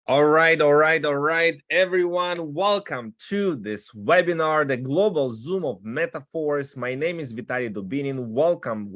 All right, everyone. Welcome to this webinar, the global Zoom of Metaverse. My name is Vitaly Dubinin. Welcome.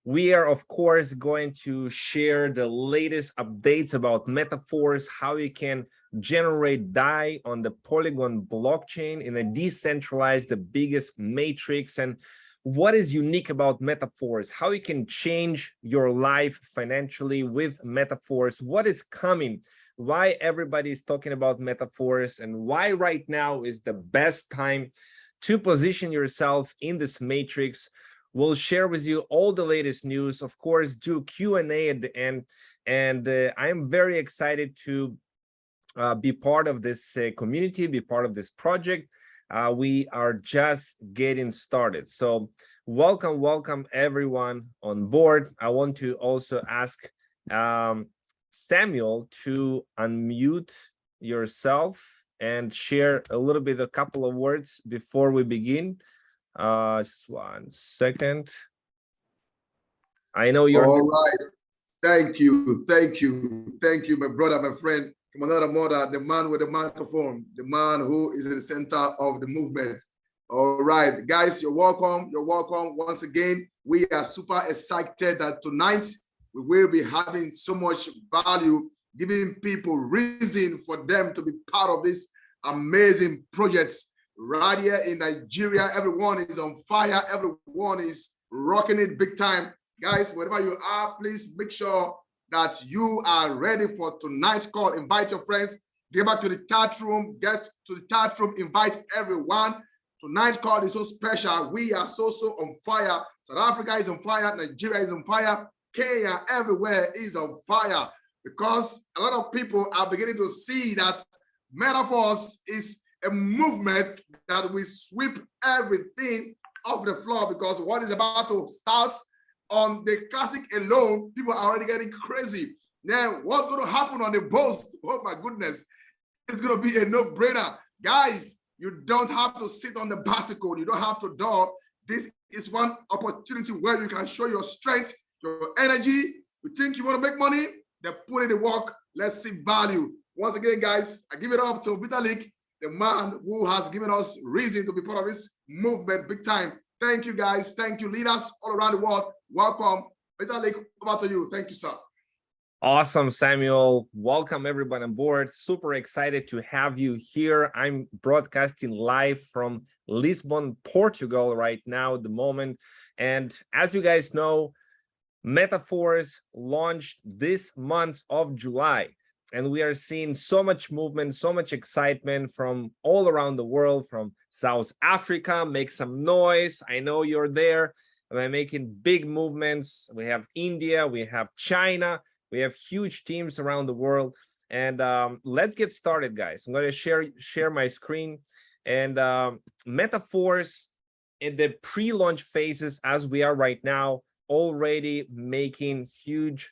We are, of course, going to share the latest updates about Metaverse, how you can generate DAI on the Polygon blockchain in a decentralized, the biggest matrix, and what is unique about Metaverse, how you can change your life financially with Metaverse, what is coming, why everybody is talking about Metaverse, and why right now is the best time to position yourself in this matrix. We'll share with you all the latest news, of course, do Q&A at the end, and I am very excited to be part of this community, be part of this project. We are just getting started. So welcome everyone on board. I want to also ask Samuel to unmute yourself and share a couple of words before we begin. Just 1 second. I know you're all right. Thank you, my brother, my friend. Commander Mother, the man with the microphone, the man who is in the center of the movement. All right, guys, you're welcome. Once again, we are super excited that tonight we will be having so much value, giving people reason for them to be part of this amazing projects right here in Nigeria. Everyone is on fire. Everyone is rocking it big time. Guys, wherever you are, please make sure that you are ready for tonight's call. Invite your friends, get back to the chat room, invite everyone. Tonight's call is so special. We are so on fire. South Africa is on fire, Nigeria is on fire, Kenya, everywhere is on fire, because a lot of people are beginning to see that Metaverse is a movement that will sweep everything off the floor, because what is about to start on the classic alone, people are already getting crazy. Now, what's going to happen on the boost? Oh my goodness, it's going to be a no-brainer. Guys, you don't have to sit on the bicycle. You don't have to dog. This is one opportunity where you can show your strength, your energy. You think you want to make money? Then put in the work. Let's see value. Once again, guys, I give it up to Vitalik, the man who has given us reason to be part of this movement big time. Thank you, guys. Thank you, leaders all around the world. Welcome. Vitalik, over to you. Thank you, sir. Awesome, Samuel. Welcome everyone on board. Super excited to have you here. I'm broadcasting live from Lisbon, Portugal right now at the moment. And as you guys know, Metaverse launched this month of July. And we are seeing so much movement, so much excitement from all around the world, from South Africa. Make some noise. I know you're there. We're making big movements. We have India, we have China, we have huge teams around the world. And let's get started, guys. I'm going to share my screen. And Metaverse in the pre-launch phases, as we are right now, already making huge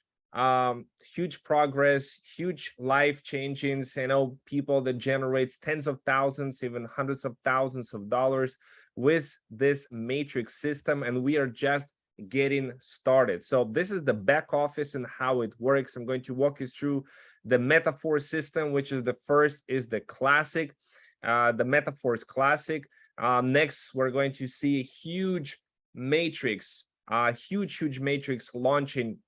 progress, huge life changings. You know, people that generates tens of thousands, even hundreds of thousands of dollars with this matrix system, and we are just getting started. So this is the back office and how it works. I'm going to walk you through the Metaverse system, which is the first is the classic, the Metaverse classic. Next, we're going to see a huge matrix, huge matrix launching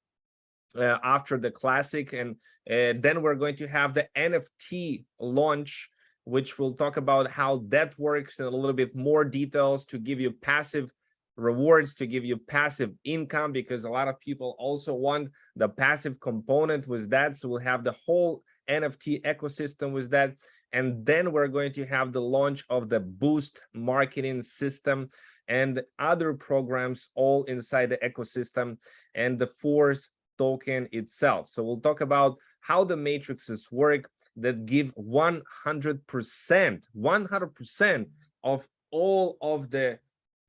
after the classic, and then we're going to have the NFT launch, which we'll talk about how that works in a little bit more details to give you passive rewards, to give you passive income, because a lot of people also want the passive component with that. So we'll have the whole NFT ecosystem with that. And then we're going to have the launch of the Boost marketing system and other programs all inside the ecosystem, and the Force token itself. So we'll talk about how the matrices work that give 100% of all of the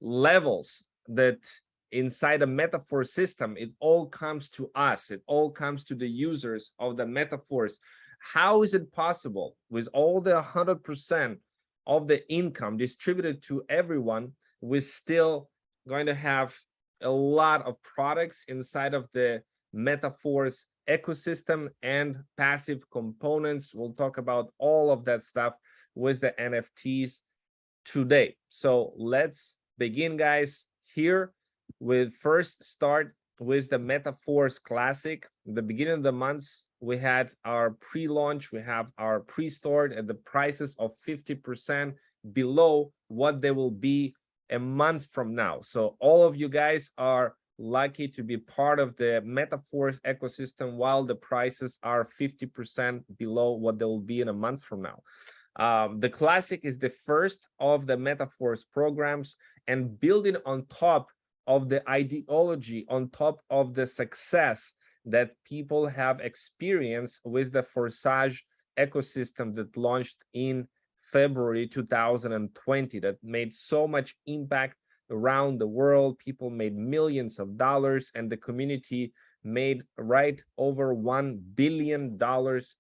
levels that inside a Metaverse system. It all comes to us. It all comes to the users of the Metaverse. How is it possible with all the 100% of the income distributed to everyone, we're still going to have a lot of products inside of the Metaverse ecosystem and passive components. We'll talk about all of that stuff with the NFTs today. So let's begin, guys. Here with first start with the Metaverse Classic. In the beginning of the months, we had our pre-launch, we have our pre-stored at the prices of 50% below what they will be a month from now. So all of you guys are lucky to be part of the Metaverse ecosystem while the prices are 50% below what they will be in a month from now. The Classic is the first of the Metaverse programs, and building on top of the ideology, on top of the success that people have experienced with the Forsage ecosystem that launched in February 2020, that made so much impact around the world. People made millions of dollars, and the community made right over $1 billion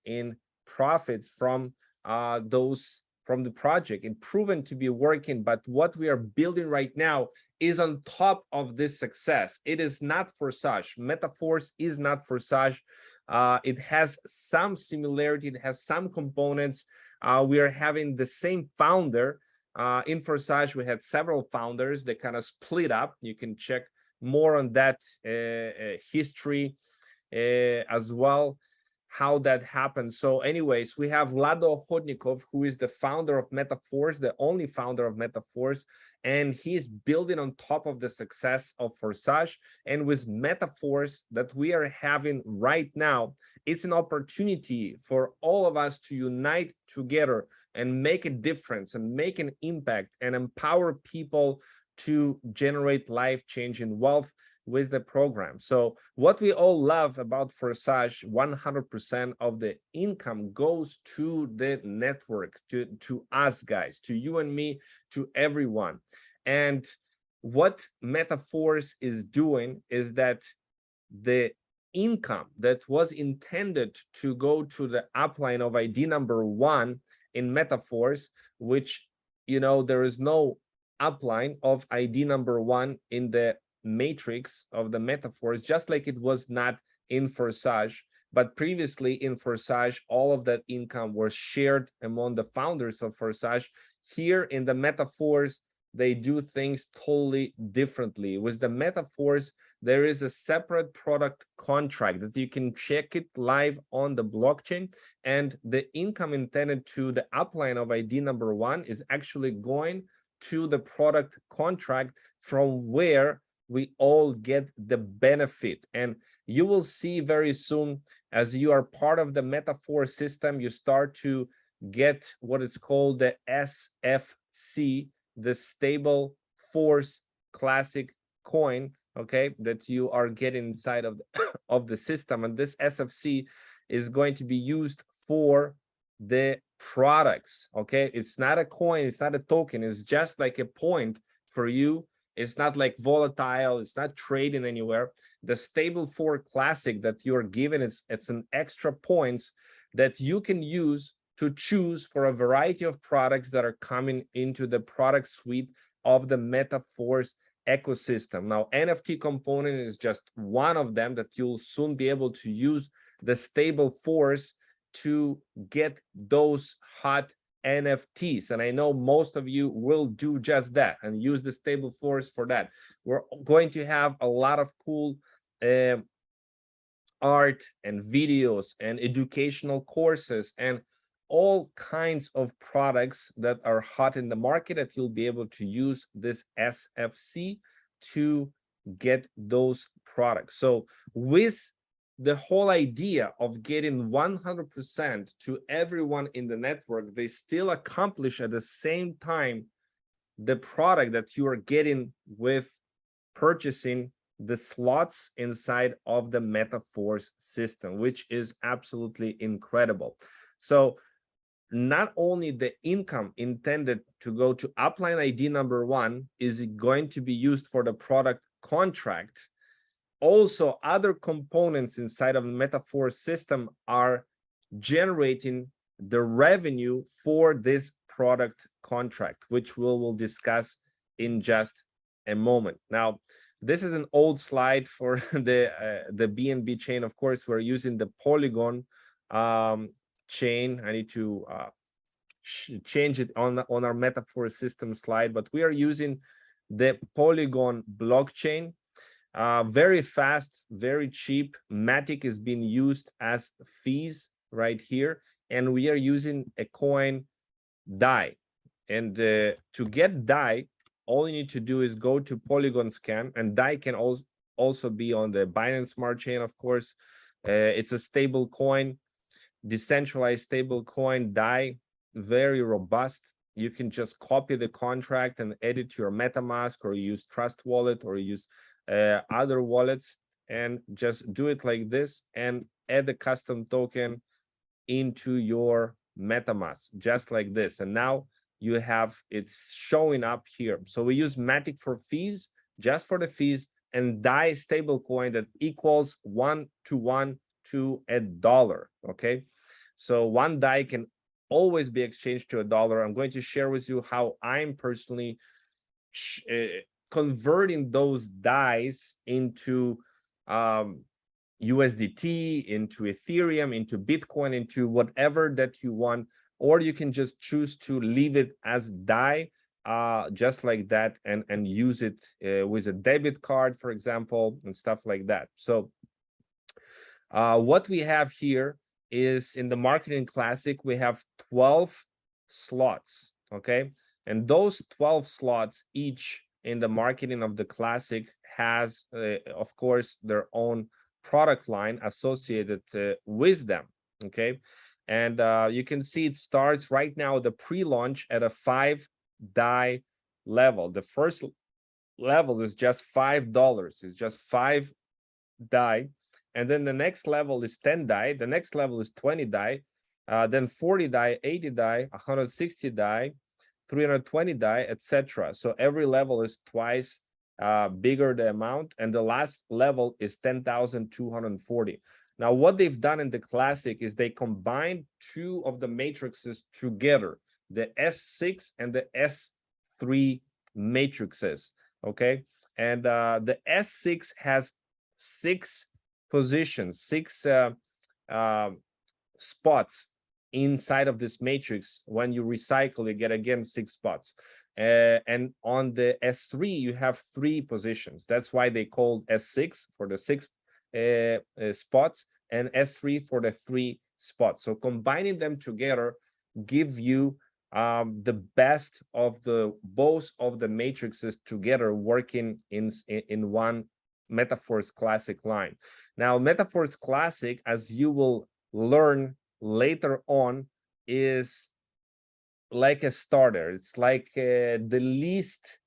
in profits from the project. It proven to be working, but what we are building right now is on top of this success. It is not Forsage. Metaverse is not Forsage. It has some similarity, it has some components. We are having the same founder. In Forsage, we had several founders that kind of split up. You can check more on that history as well, how that happened. So anyways, we have Lado Hodnikov, who is the founder of Metaverse, the only founder of Metaverse, and he's building on top of the success of Forsage. And with Metaverse that we are having right now, it's an opportunity for all of us to unite together and make a difference and make an impact and empower people to generate life-changing wealth with the program. So what we all love about Forsage, 100% of the income goes to the network, to us guys, to you and me, to everyone. And what Metaverse is doing is that the income that was intended to go to the upline of ID number 1 in Metaverse, which, you know, there is no upline of ID number 1 in the matrix of the Metaverse, just like it was not in Forsage. But previously in Forsage, all of that income was shared among the founders of Forsage. Here in the Metaverse, they do things totally differently. With the Metaverse, there is a separate product contract that you can check it live on the blockchain, and the income intended to the upline of ID number 1 is actually going to the product contract from where we all get the benefit. And you will see very soon, as you are part of the Metaverse system, you start to get what is called the SFC, the Stable Force Classic coin, okay, that you are getting inside of the system. And this SFC is going to be used for the products, okay? It's not a coin, it's not a token, it's just like a point for you. It's not like volatile, it's not trading anywhere. The Stable Force Classic that you're given, it's an extra points that you can use to choose for a variety of products that are coming into the product suite of the Metaverse ecosystem. Now, NFT component is just one of them that you'll soon be able to use the Stable Force to get those hot NFTs. And I know most of you will do just that and use the Stable Force for that. We're going to have a lot of cool art and videos and educational courses and all kinds of products that are hot in the market that you'll be able to use this SFC to get those products. So with the whole idea of getting 100% to everyone in the network, they still accomplish at the same time the product that you are getting with purchasing the slots inside of the Metaverse system, which is absolutely incredible. So not only the income intended to go to upline ID number 1 is going to be used for the product contract, also other components inside of the Metaverse system are generating the revenue for this product contract, which we'll discuss in just a moment. Now, This is an old slide for the BNB chain. Of course, we're using the Polygon chain. I need to change it on our metaphor system slide, but we are using the Polygon blockchain. Very fast, very cheap. Matic is being used as fees right here, and we are using a coin DAI. And to get DAI, all you need to do is go to Polygon Scan, and DAI can also be on the Binance Smart Chain, of course. It's a stable coin, decentralized stable coin, DAI, very robust. You can just copy the contract and edit to your MetaMask, or use Trust Wallet, or use other wallets, and just do it like this and add the custom token into your MetaMask, just like this. And now you have it's showing up here. So we use Matic for fees, just for the fees, and DAI stablecoin that equals 1-to-1 to $1. Okay, so one DAI can always be exchanged to $1. I'm going to share with you how I'm personally converting those DAIs into USDT, into Ethereum, into Bitcoin, into whatever that you want, or you can just choose to leave it as DAI, just like that, and use it with a debit card, for example, and stuff like that. So what we have here is in the Marketing Classic, we have 12 slots, okay? And those 12 slots each in the Marketing of the Classic has, of course, their own product line associated with them, okay? And you can see it starts right now, the pre-launch at a 5 DAI level. The first level is just $5. It's just 5 DAI. And then the next level is 10 DAI. The next level is 20 DAI. Then 40 DAI, 80 DAI, 160 DAI, 320 DAI, etc. So every level is twice bigger the amount, and the last level is 10,240. Now, what they've done in the Classic is they combined two of the matrices together, the S6 and the S3 matrices, okay? And the S6 has 6 positions, 6 spots inside of this matrix. When you recycle, you get again 6 spots. And on the S3, you have 3 positions. That's why they called S6 for the 6 spots, and S3 for the 3 spots. So combining them together give you the best of both of the matrices together, working in one Metaverse Classic line. Now, Metaverse Classic, as you will learn later on, is like a starter. It's like the least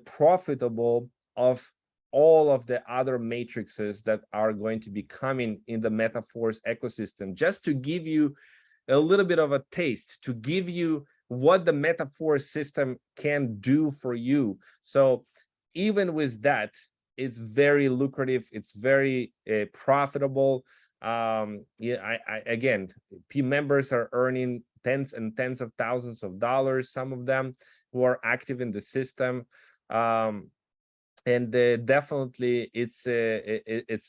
profitable of all of the other matrices that are going to be coming in the Metaverse ecosystem, just to give you a little bit of a taste, to give you what the Metaverse system can do for you. So even with that, it's very lucrative, it's very profitable. Yeah, again, P members are earning tens and tens of thousands of dollars, some of them who are active in the system. And definitely it's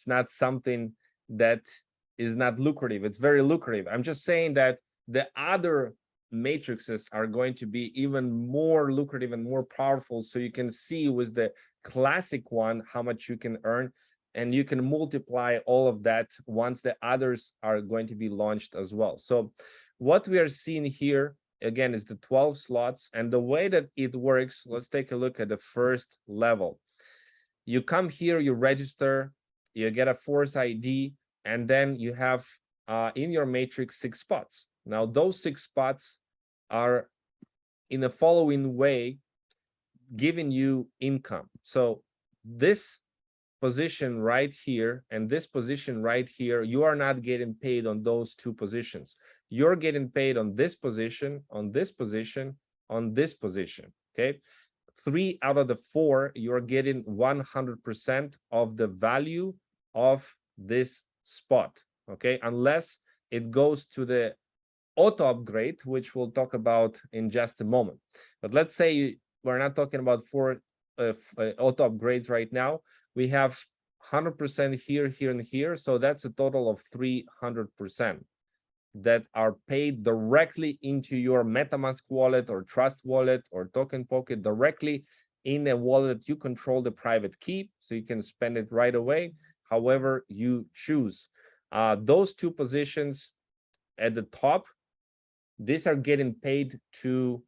not something that is not lucrative. It's very lucrative. I'm just saying that the other matrices are going to be even more lucrative and more powerful. So you can see with the Classic one how much you can earn, and you can multiply all of that once the others are going to be launched as well. So what we are seeing here again is the 12 slots, and the way that it works, let's take a look at the first level. You come here, you register, you get a Force ID, and then you have in your matrix 6 spots. Now those 6 spots are in the following way giving you income. So this position right here and this position right here, you are not getting paid on those 2 positions. You're getting paid on this position, on this position, on this position, okay? 3 out of the 4, you're getting 100% of the value of this spot, okay? Unless it goes to the auto upgrade, which we'll talk about in just a moment. But let's say we're not talking about 4 auto upgrades right now. We have 100% here, here, and here. So that's a total of 300% that are paid directly into your MetaMask wallet or Trust wallet or Token Pocket, directly in a wallet. You control the private key, so you can spend it right away, however you choose. Those two positions at the top, these are getting paid to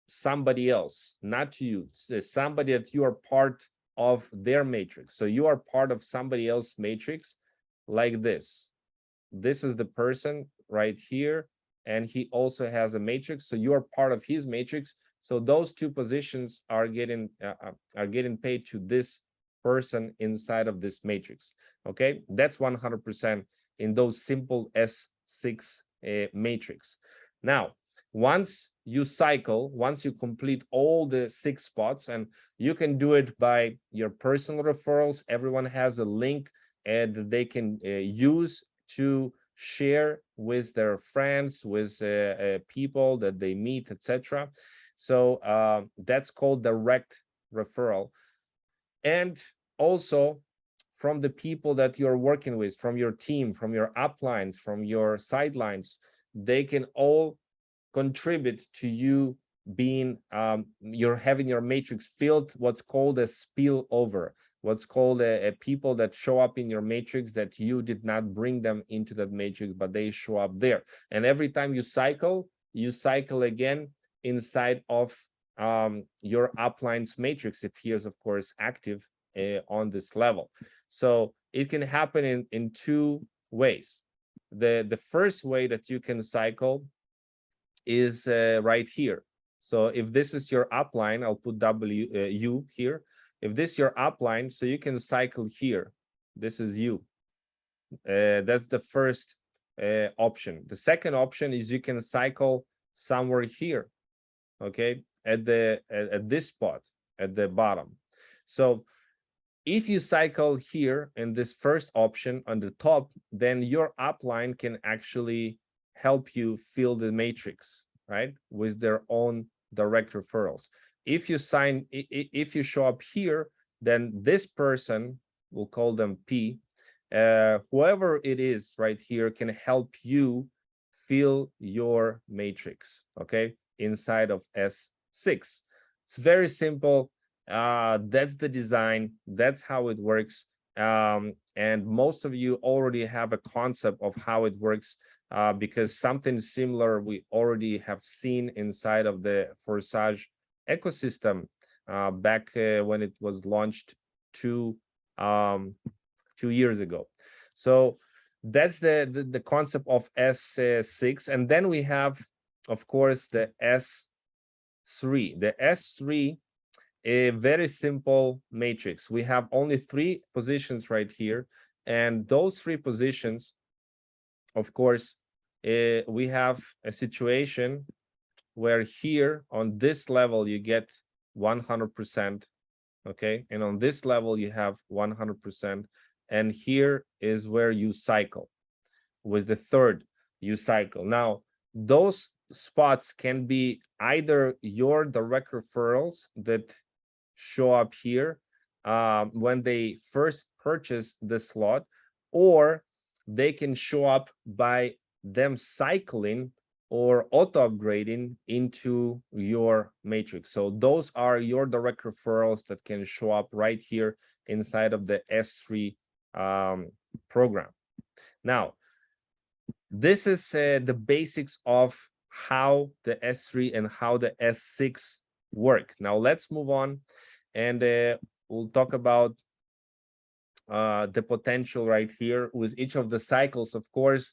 somebody else, not to you. It's somebody that you are part of their matrix. So you are part of somebody else's matrix, like this. This is the person right here, and he also has a matrix. So you are part of his matrix. So those two positions are getting paid to this person inside of this matrix. Okay, that's 100% in those simple S6 matrix. Now, once you cycle, once you complete all the 6 spots, and you can do it by your personal referrals. Everyone has a link and they can use to share with their friends, with people that they meet, etc. So that's called direct referral. And also from the people that you're working with, from your team, from your uplines, from your sidelines, they can all contribute to you being you're having your matrix filled, what's called a spillover, what's called a people that show up in your matrix that you did not bring them into that matrix, but they show up there. And every time you cycle again inside of your upline's matrix, if he is of course active on this level. So it can happen in two ways. The first way that you can cycle is right here. So if this is your upline, I'll put U here. If this is your upline, so you can cycle here. This is you. That's the first option. The second option is you can cycle somewhere here, okay, at this spot at the bottom. So if you cycle here in this first option on the top, then your upline can actually help you fill the matrix, right, with their own direct referrals. If you show up here, then this person, we'll call them P, whoever it is right here, can help you fill your matrix, okay, inside of S6. It's very simple. That's the design, that's how it works. And most of you already have a concept of how it works, because something similar we already have seen inside of the Forsage ecosystem back when it was launched 2 years ago. So that's the concept of S6. And then we have, of course, the S3. The S3, a very simple matrix. We have only 3 positions right here, and those 3 positions, of course, we have a situation where here on this level you get 100%, okay, and on this level you have 100%, and here is where you cycle. With the third, you cycle. Now, those spots can be either your direct referrals that show up here when they first purchase the slot, or they can show up by them cycling or auto upgrading into your matrix. So those are your direct referrals that can show up right here inside of the S3 program. Now, this is the basics of how the S3 and how the S6 work. Now let's move on, and we'll talk about the potential right here. With each of the cycles, of course,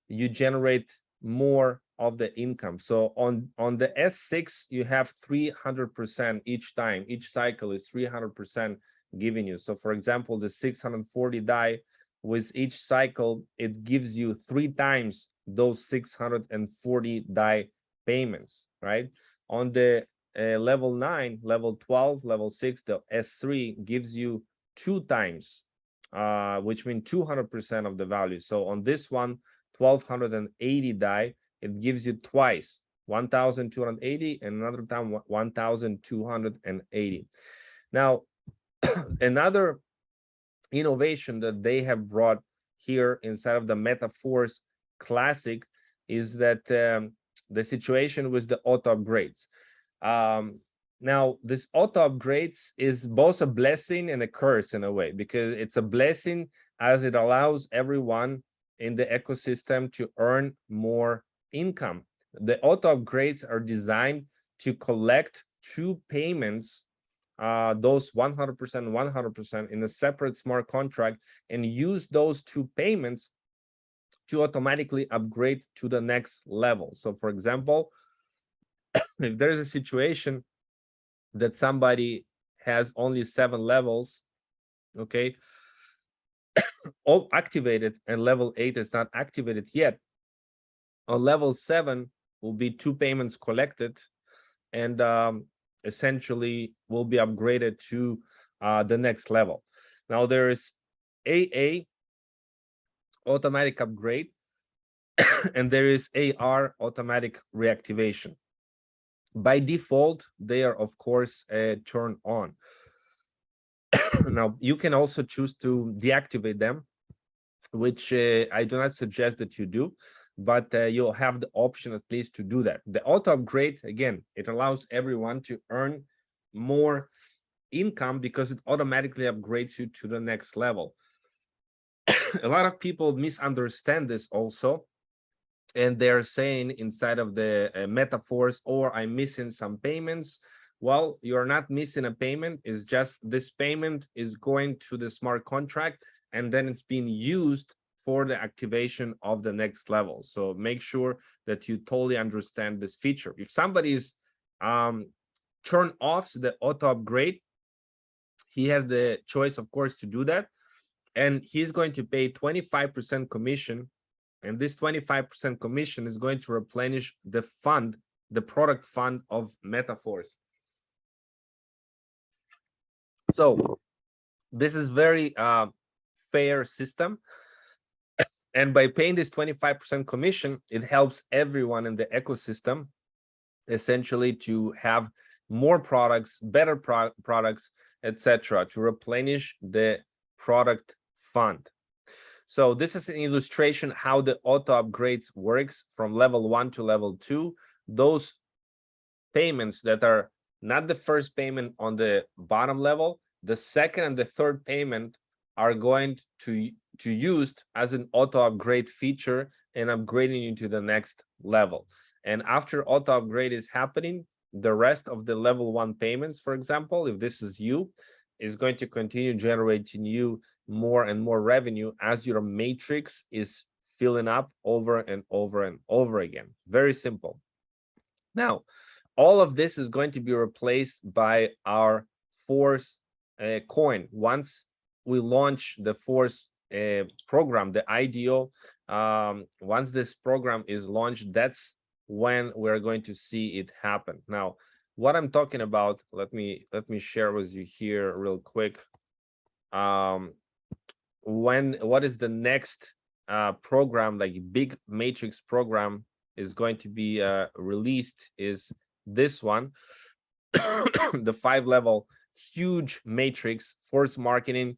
you generate more of the income. So on the S6, you have 300% each time. Each cycle is 300% giving you. So for example, the 640 DAI, with each cycle, it gives you 3 times those 640 DAI payments, right? On the level 9, level 12, level 6, the S3 gives you 2 times, which means 200% of the value. So on this one, 1280 DAI, it gives you twice 1,280, and another time 1,280. Now, another innovation that they have brought here inside of the Metaverse Classic is that the situation with the auto upgrades. Now, this auto upgrades is both a blessing and a curse in a way, because it's a blessing as it allows everyone in the ecosystem to earn more income. The auto upgrades are designed to collect two payments, those 100% in a separate smart contract, and use those two payments to automatically upgrade to the next level. So for example, if there's a situation that somebody has only 7 levels, okay, all activated, and level 8 is not activated yet, on level 7 will be 2 payments collected, and essentially will be upgraded to the next level. Now there is AA, automatic upgrade, and there is AR, automatic reactivation. By default, they are of course turned on. Now you can also choose to deactivate them, which I do not suggest that you do, but you'll have the option at least to do that. The auto upgrade, again, it allows everyone to earn more income because it automatically upgrades you to the next level. A lot of people misunderstand this also, and they're saying inside of the Metaverse, or I'm missing some payments. Well, you're not missing a payment. It's just this payment is going to the smart contract, and then it's being used for the activation of the next level. So make sure that you totally understand this feature. If somebody is turn off the auto upgrade, he has the choice, of course, to do that, and he's going to pay 25% commission, and this 25% commission is going to replenish the fund, the product fund of Metaverse. So this is very fair system, and by paying this 25% commission, it helps everyone in the ecosystem essentially to have more products, better products, etc., to replenish the product fund. So this is an illustration how the auto upgrades works from level 1 to level 2. Those payments that are not the first payment on the bottom level, the second and the third payment are going to used as an auto upgrade feature and upgrading you to the next level. And after auto upgrade is happening, the rest of the level 1 payments, for example, if this is you, is going to continue generating you more and more revenue as your matrix is filling up over and over and over again. Very simple. Now, all of this is going to be replaced by our Force coin. Once we launch the Force program, the IDO, once this program is launched, that's when we're going to see it happen. Now, what I'm talking about, let me share with you here real quick. What is the next program, like big matrix program, is going to be released is this one. The 5-level huge matrix. Force marketing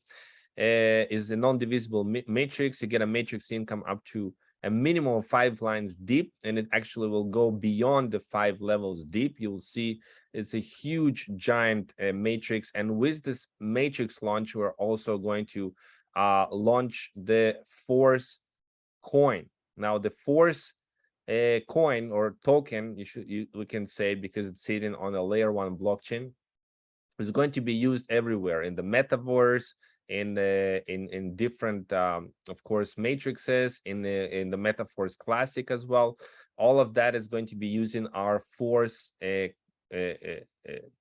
is a non-divisible matrix. You get a matrix income up to a minimum of 5 lines deep, and it actually will go beyond the 5 levels deep. You will see it's a huge giant matrix, and with this matrix launch, we're also going to launch the Force coin. Now the Force coin or token, we can say, because it's sitting on a layer 1 blockchain, is going to be used everywhere in the Metaverse, in different of course matrices, in the Metaverse Classic as well. All of that is going to be using our Force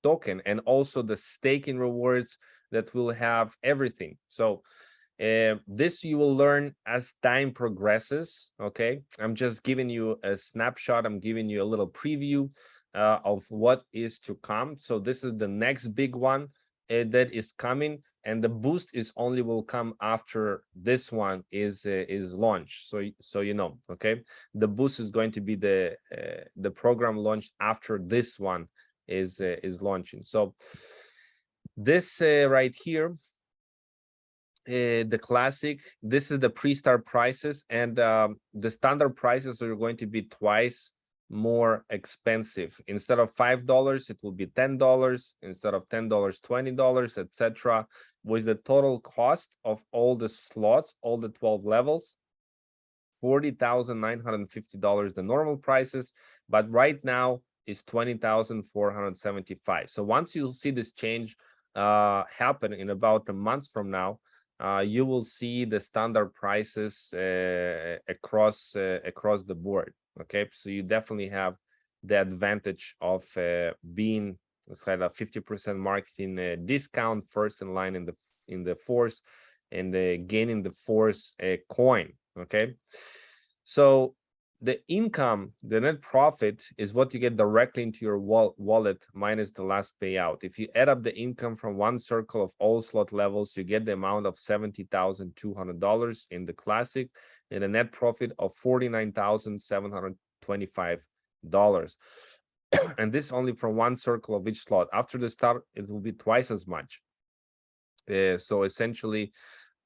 token, and also the staking rewards that will have everything. So this you will learn as time progresses. Okay, I'm just giving you a snapshot. I'm giving you a little preview of what is to come. So this is the next big one that is coming, and the boost is only will come after this one is launched. So you know, okay, the boost is going to be the program launched after this one is launching. So this right here, the classic, this is the pre-start prices, and the standard prices are going to be twice more expensive. Instead of $5, it will be $10. Instead of $10, $20, etc. With the total cost of all the slots, all the 12 levels, $40,950, the normal prices, but right now is $20,475. So once you see this change happen in about a month from now, you will see the standard prices across the board. Okay, so you definitely have the advantage of being, let's say, a 50% marketing discount, first in line in the force, and gaining the force coin. Okay, so the income, the net profit, is what you get directly into your wallet minus the last payout. If you add up the income from one circle of all slot levels, you get the amount of $70,200 in the classic, and a net profit of $49,725. And this only from one circle of each slot. After the start, it will be twice as much. So essentially,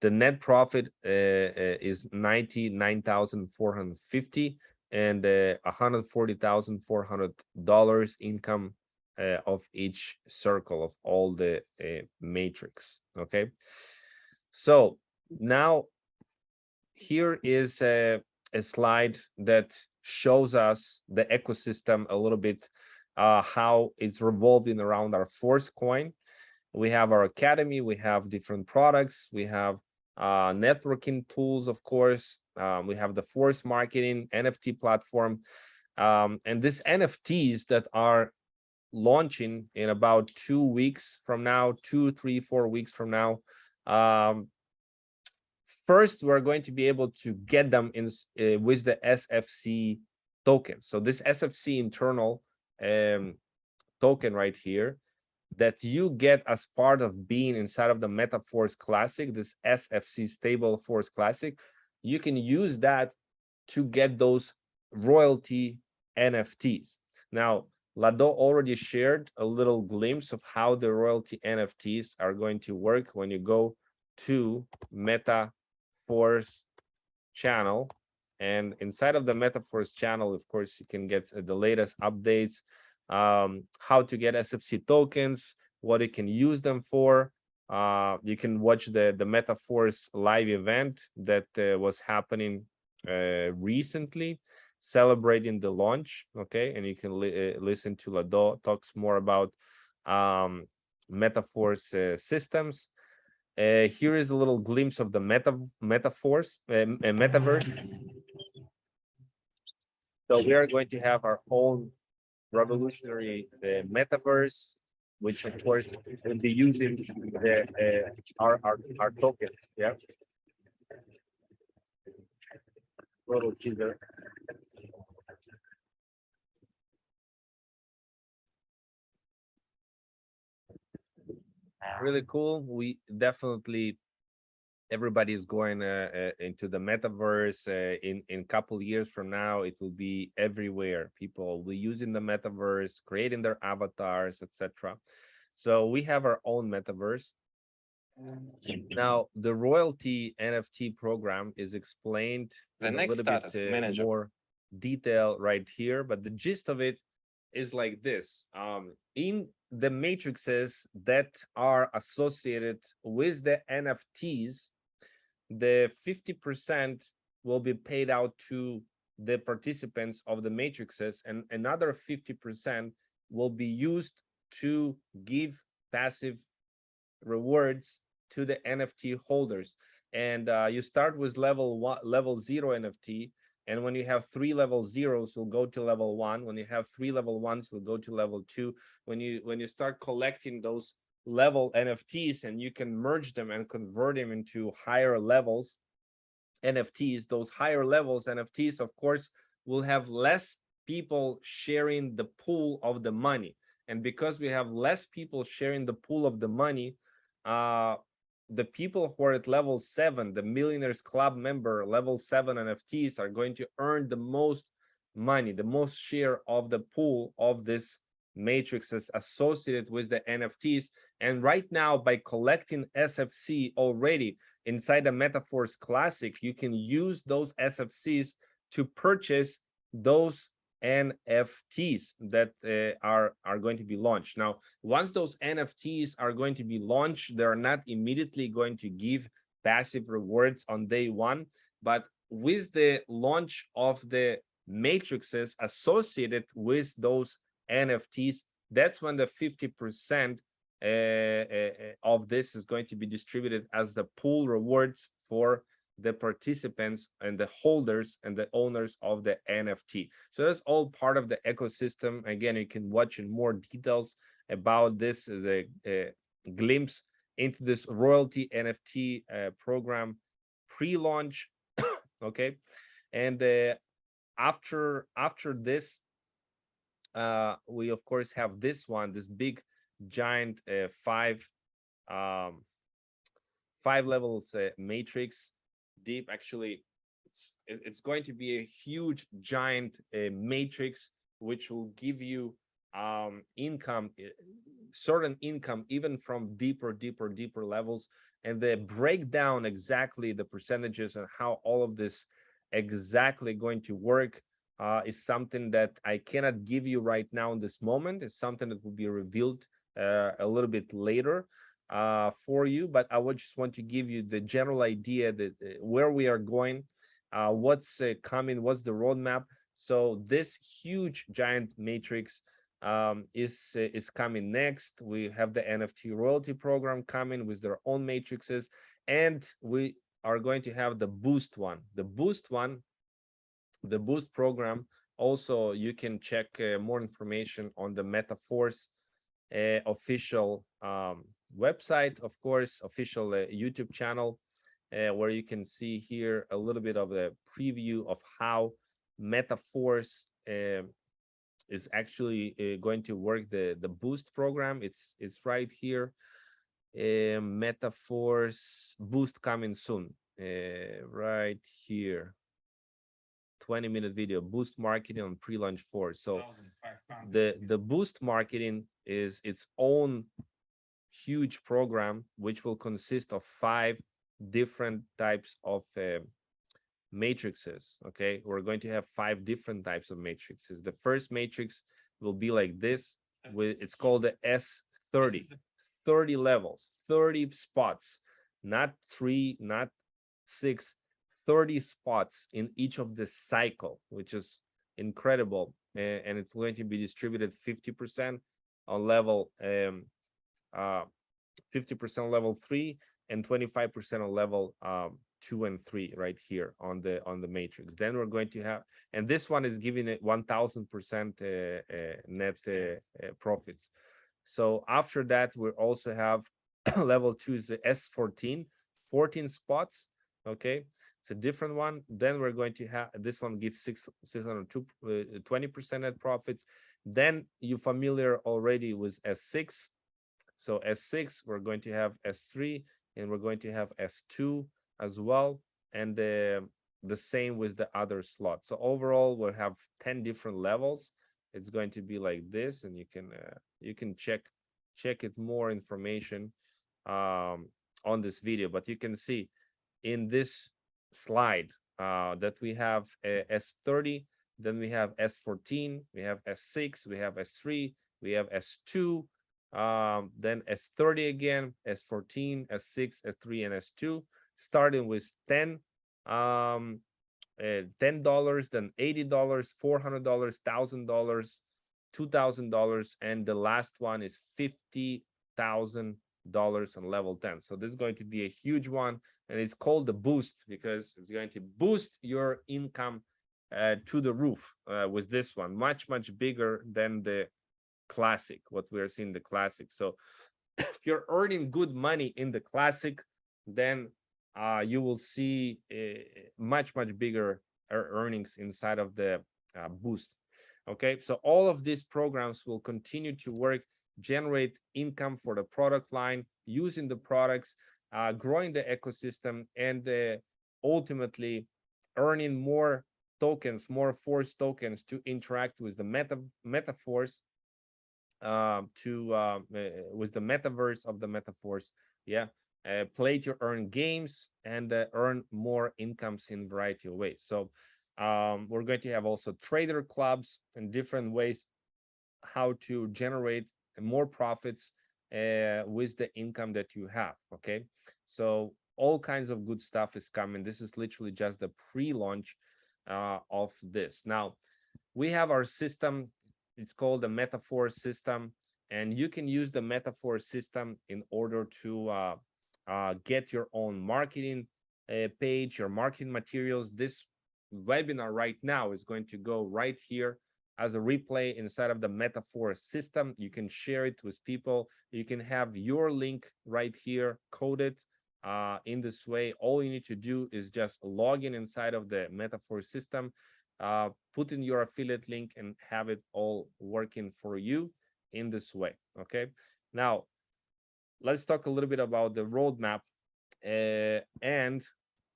the net profit is $99,450 and $140,400 income of each circle of all the matrix. Okay, so now here is a slide that shows us the ecosystem a little bit, how it's revolving around our Force coin. We have our academy, we have different products, we have networking tools, of course, we have the Force marketing NFT platform, and these NFTs that are launching in about 2 weeks from now, 2, 3, 4 weeks from now. First, we're going to be able to get them in with the SFC token. So this SFC internal token right here, that you get as part of being inside of the Metaforce Classic, this SFC Stable Force Classic, you can use that to get those royalty NFTs. Now, Lado already shared a little glimpse of how the royalty NFTs are going to work when you go to Metaforce channel. And inside of the Metaforce channel, of course, you can get the latest updates, how to get SFC tokens, what you can use them for. You can watch the Metaforce live event that was happening recently, celebrating the launch. Okay, and you can listen to Lado talks more about Metaforce systems. Here is a little glimpse of the Metaverse. So we are going to have our own revolutionary Metaverse, which of course will be using our token. Yeah. Little teaser. Really cool. We definitely, everybody is going into the Metaverse. In a couple years from now, it will be everywhere. People will be using the Metaverse, creating their avatars, etc. So we have our own Metaverse. Now, the royalty NFT program is explained in a little bit more detail right here, but the gist of it is like this. In the matrices that are associated with the NFTs, the 50% will be paid out to the participants of the matrices, and another 50% will be used to give passive rewards to the NFT holders. And you start with level 0 NFT, and when you have 3 level 0s, you'll go to level 1. When you have 3 level 1s, you'll go to level 2. When you start collecting those level NFTs, and you can merge them and convert them into higher levels NFTs, those higher levels NFTs, of course, will have less people sharing the pool of the money. And because we have less people sharing the pool of the money, the people who are at level 7, the Millionaires Club member level 7 NFTs are going to earn the most money, the most share of the pool of this matrices associated with the NFTs. And right now, by collecting SFC already inside the Metaverse Classic, you can use those SFCs to purchase those NFTs that are going to be launched. Now, once those NFTs are going to be launched, they're not immediately going to give passive rewards on day one, but with the launch of the matrices associated with those NFTs, that's when the 50% of this is going to be distributed as the pool rewards for the participants and the holders and the owners of the NFT. So that's all part of the ecosystem. Again, you can watch in more details about this, the glimpse into this royalty NFT program pre-launch. Okay, and after this, we of course have this one, this big giant five levels matrix deep. Actually, it's going to be a huge giant matrix which will give you income, certain income, even from deeper levels. And the breakdown exactly the percentages and how all of this exactly going to work is something that I cannot give you right now in this moment. It's something that will be revealed a little bit later for you, but I would just want to give you the general idea that where we are going, what's coming, what's the roadmap. So this huge giant matrix is coming next. We have the NFT royalty program coming with their own matrices, and we are going to have the boost one. The boost program. Also, you can check more information on the Metaverse official website, of course, official YouTube channel, where you can see here a little bit of a preview of how Metaverse is actually going to work. The boost program, it's right here. Metaverse boost coming soon, right here. 20-minute video, boost marketing on pre-launch 4. So the boost marketing is its own huge program, which will consist of 5 different types of matrices. Okay, we're going to have 5 different types of matrices. The first matrix will be like this, it's called the S30. 30 levels, 30 spots, not 3, not 6, 30 spots in each of the cycle, which is incredible. And it's going to be distributed 50% on level 50% level 3 and 25% on level 2 and 3 right here on the matrix. Then we're going to have, and this one is giving it 1000% net profits. So after that, we also have level 2 is the S14, 14 spots. Okay, it's a different one. Then we're going to have, this one gives 602 20% net profits. Then you're familiar already with S6. So S6, we're going to have S3, and we're going to have S2 as well, and the same with the other slots. So overall, we'll have 10 different levels. It's going to be like this, and you can check it more information on this video. But you can see in this slide that we have S30, then we have S14, we have S6, we have S3, we have S2, then S30 again, S14, S6, S3, and S2, starting with $10, $10, then $80, $400, $1,000, $2,000, and the last one is $50,000 on level 10. So this is going to be a huge one, and it's called the boost because it's going to boost your income to the roof with this one, much bigger than the classic, what we are seeing the classic. So if you're earning good money in the classic, then you will see much bigger earnings inside of the boost. Okay, so all of these programs will continue to work, generate income for the product line, using the products, growing the ecosystem, and ultimately earning more tokens, more force tokens to interact with the metaverse, with the metaverse of the metaverse. Yeah, play to earn games and earn more incomes in a variety of ways. So we're going to have also trader clubs and different ways how to generate more profits with the income that you have. Okay, so all kinds of good stuff is coming. This is literally just the pre-launch of this. Now we have our system. It's called the Metaverse system, and you can use the Metaverse system in order to get your own marketing page, your marketing materials. This webinar right now is going to go right here as a replay inside of the Metaverse system. You can share it with people. You can have your link right here coded in this way. All you need to do is just log in inside of the Metaverse system, put in your affiliate link, and have it all working for you in this way. Okay, now let's talk a little bit about the roadmap, and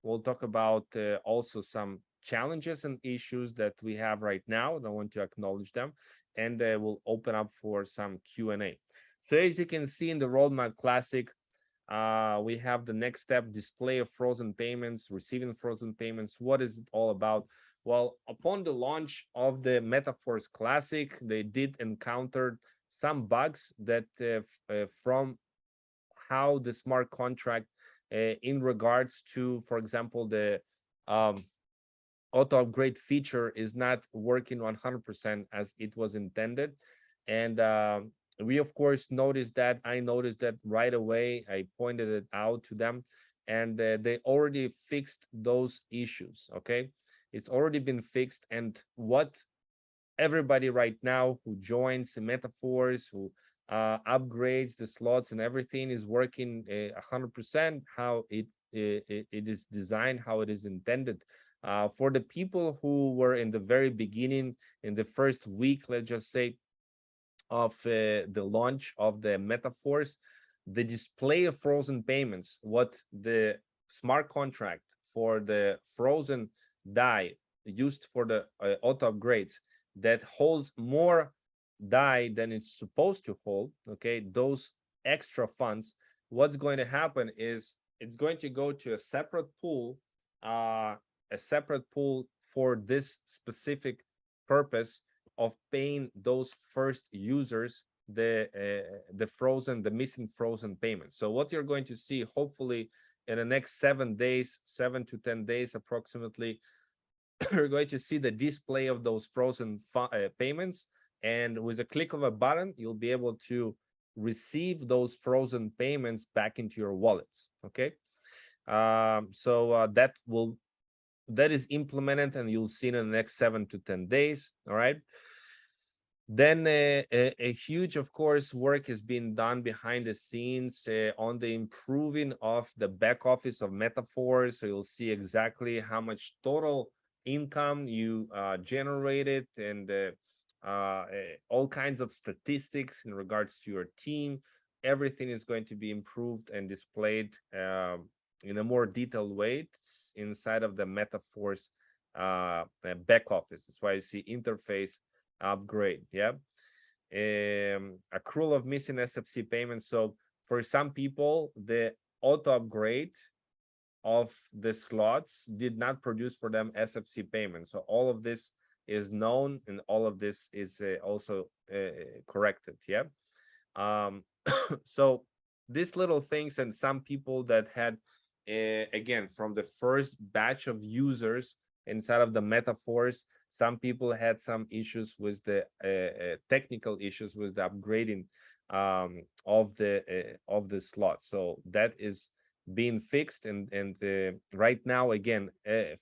we'll talk about also some challenges and issues that we have right now, and I want to acknowledge them, and we'll open up for some Q&A. So as you can see in the roadmap classic, we have the next step: display of frozen payments, receiving frozen payments. What is it all about? Well, upon the launch of the Metaverse Classic, they did encounter some bugs that from how the smart contract in regards to, for example, the auto upgrade feature is not working 100% as it was intended. And we of course noticed that. I noticed that right away. I pointed it out to them, and they already fixed those issues. Okay, it's already been fixed. And what everybody right now who joins the Metaverse, who upgrades the slots and everything, is working 100% how it is designed, how it is intended. For the people who were in the very beginning, in the first week, let's just say, of the launch of the Metaverse, the display of frozen payments, what the smart contract for the frozen DAI used for the auto upgrades, that holds more DAI than it's supposed to hold, okay, those extra funds, what's going to happen is it's going to go to a separate pool for this specific purpose of paying those first users the missing frozen payments. So what you're going to see, hopefully in the next 7 days, 7 to 10 days approximately, you're going to see the display of those frozen payments, and with a click of a button, you'll be able to receive those frozen payments back into your wallets. Okay, so that is implemented, and you'll see in the next 7 to 10 days. All right. Then a huge, of course, work has been done behind the scenes on the improving of the back office of Metaverse. So you'll see exactly how much total income you generated, and all kinds of statistics in regards to your team. Everything is going to be improved and displayed in a more detailed way inside of the Metaverse back office. That's why you see interface upgrade. Yeah, accrual of missing SFC payments. So for some people, the auto upgrade of the slots did not produce for them SFC payments. So all of this is known, and all of this is also corrected. Yeah. So these little things, and some people that had again, from the first batch of users inside of the Metaverse, some people had some issues with the technical issues with the upgrading of the slot. So that is being fixed, and right now, again,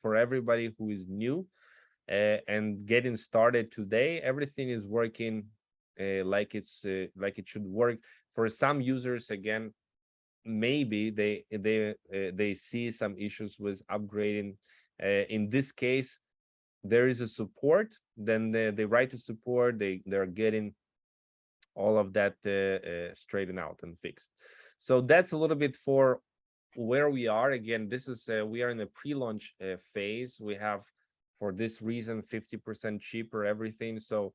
for everybody who is new and getting started today, everything is working like it should work. For some users, again, maybe they see some issues with upgrading. In this case, there is a support, then they write to support, they're getting all of that straightened out and fixed. So that's a little bit for where we are. Again, this is we are in a pre-launch phase. We have, for this reason, 50% cheaper everything. So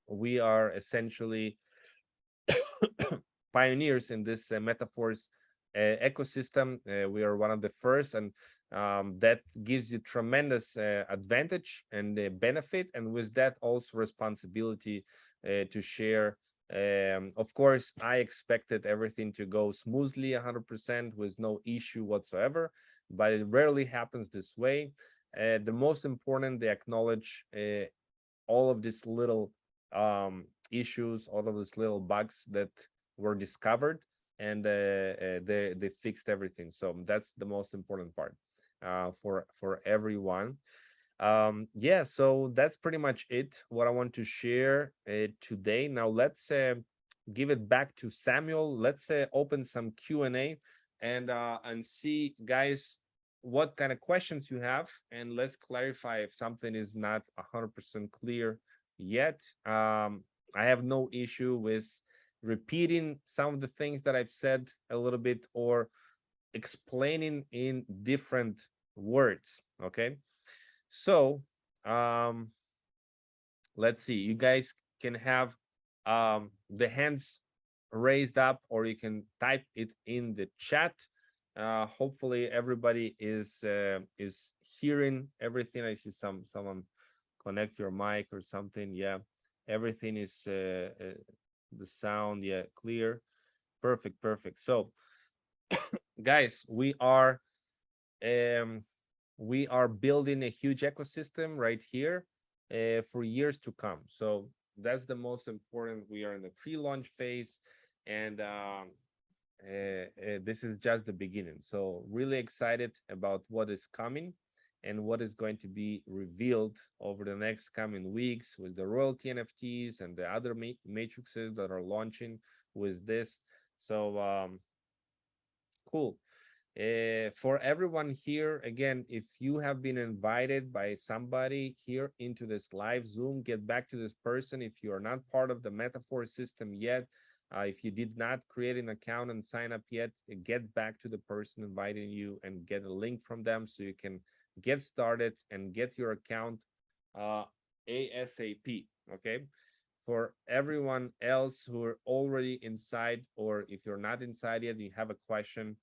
we are essentially pioneers in this Metaverse ecosystem. We are one of the first, and that gives you tremendous advantage and benefit, and with that also responsibility to share. Of course, I expected everything to go smoothly 100% with no issue whatsoever, but it rarely happens this way. The most important, they acknowledge all of these little issues, all of these little bugs that were discovered, and they fixed everything. So that's the most important part for everyone. Yeah, so that's pretty much it, what I want to share today. Now let's give it back to Samuel. Let's open some Q&A and see, guys, what kind of questions you have, and let's clarify if something is not 100% clear yet. I have no issue with repeating some of the things that I've said a little bit, or explaining in different words. Okay, so let's see, you guys can have the hands raised up, or you can type it in the chat. Hopefully everybody is hearing everything. I see someone connect your mic or something. Yeah, everything is the sound, yeah, clear. Perfect. So guys, we are building a huge ecosystem right here for years to come. So that's the most important. We are in the pre-launch phase, and this is just the beginning. So really excited about what is coming and what is going to be revealed over the next coming weeks with the royalty NFTs and the other matrices that are launching with this. So cool. For everyone here, again, if you have been invited by somebody here into this live Zoom, get back to this person. If you are not part of the Metaverse system yet, if you did not create an account and sign up yet, get back to the person inviting you and get a link from them so you can get started and get your account ASAP. Okay. For everyone else who are already inside, or if you're not inside yet, you have a question,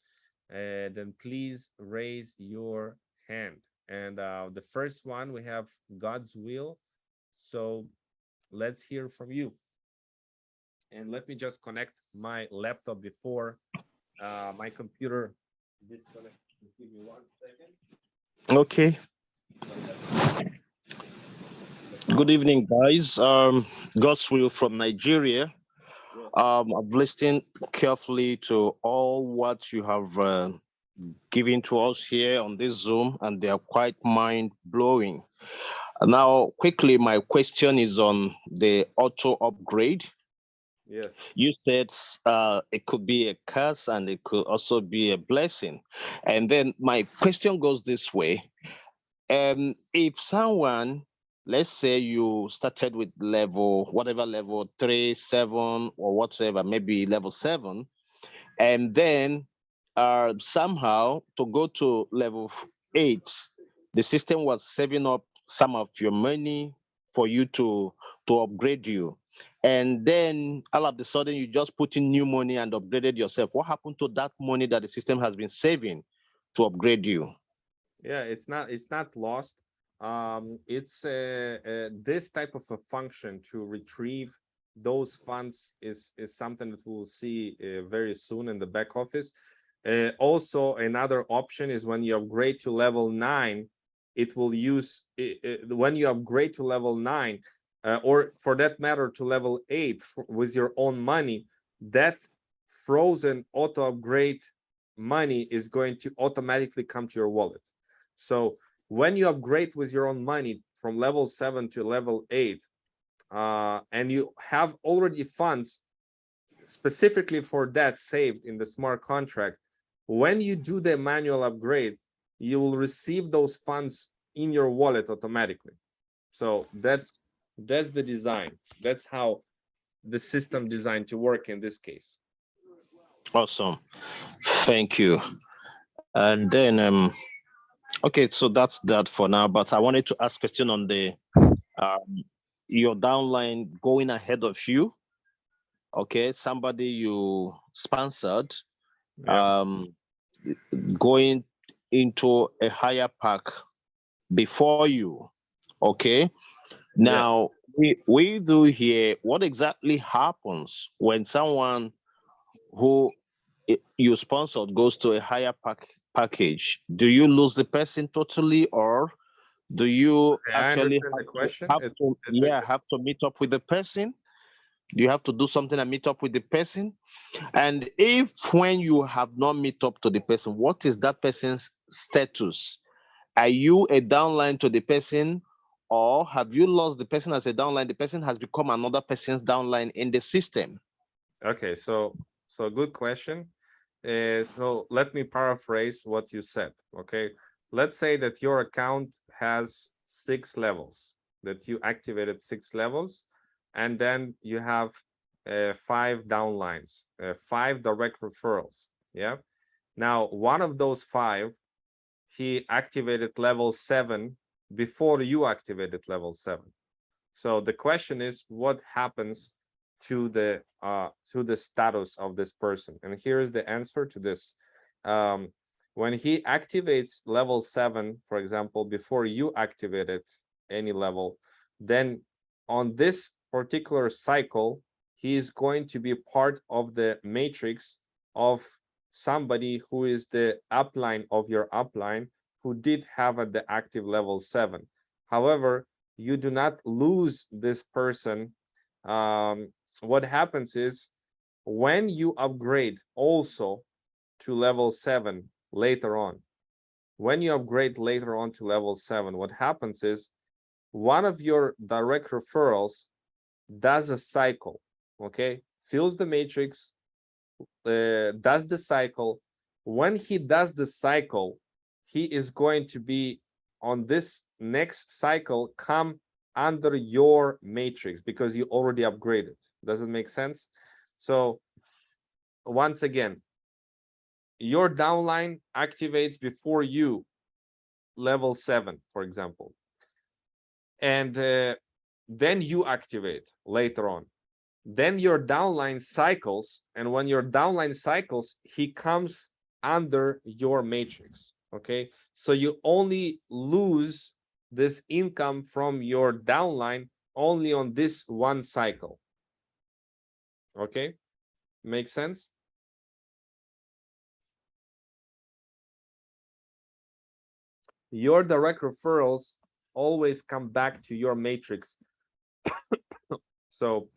then please raise your hand. And the first one, we have God's will. So let's hear from you. And let me just connect my laptop before my computer disconnects. Give me 1 second. Okay. Good evening, guys. God's will from Nigeria. I've listened carefully to all what you have given to us here on this Zoom, and they are quite mind-blowing. Now, quickly, my question is on the auto upgrade. Yes. You said it could be a curse and it could also be a blessing. And then my question goes this way. If someone, let's say you started with level, whatever level 3, 7, or whatever, maybe level 7, and then somehow to go to level 8, the system was saving up some of your money for you to upgrade you. And then all of a sudden you just put in new money and upgraded yourself. What happened to that money that the system has been saving to upgrade you? Yeah, it's not lost. It's this type of a function to retrieve those funds is something that we'll see very soon in the back office. Also, another option is when you upgrade to level 9, it will use when you upgrade to level 9, or for that matter to level 8 with your own money, that frozen auto upgrade money is going to automatically come to your wallet. So when you upgrade with your own money from level 7 to level 8, and you have already funds specifically for that saved in the smart contract, when you do the manual upgrade, you will receive those funds in your wallet automatically. So that's the design. That's how the system designed to work in this case. Awesome. Thank you. And then, okay, so that's that for now. But I wanted to ask a question on the your downline going ahead of you. Okay, somebody you sponsored, Yeah. going into a higher park before you. Okay. Yeah. Now we do here. What exactly happens when someone who you sponsored goes to a higher package? Do you lose the person totally, or do you Okay, I actually understand the question. have to It's a have to meet up with the person? Do you have to do something and meet up with the person? And if when you have not meet up to the person, what is that person's status? Are you a downline to the person, or have you lost the person as a downline? The person has become another person's downline in the system. Okay, so good question. So let me paraphrase what you said. Okay, let's say that your account has 6 levels, that you activated 6 levels, and then you have 5 downlines, 5 direct referrals. Yeah. Now, one of those 5, he activated level 7 before you activated level 7. So the question is, what happens to the status of this person? And here is the answer to this. When he activates level 7, for example, before you activated any level, then on this particular cycle, he is going to be part of the matrix of somebody who is the upline of your upline, who did have at the active level 7. However, you do not lose this person. What happens is, when you upgrade also to level 7 later on, when you upgrade later on to level 7, what happens is, one of your direct referrals does a cycle, okay, fills the matrix, does the cycle. When he does the cycle, he is going to be on this next cycle, come under your matrix, because you already upgraded. Does it make sense? So once again, your downline activates before you level 7, for example, and then you activate later on. Then your downline cycles, and when your downline cycles, he comes under your matrix. Okay, so you only lose this income from your downline only on this one cycle. Okay, makes sense? Your direct referrals always come back to your matrix. So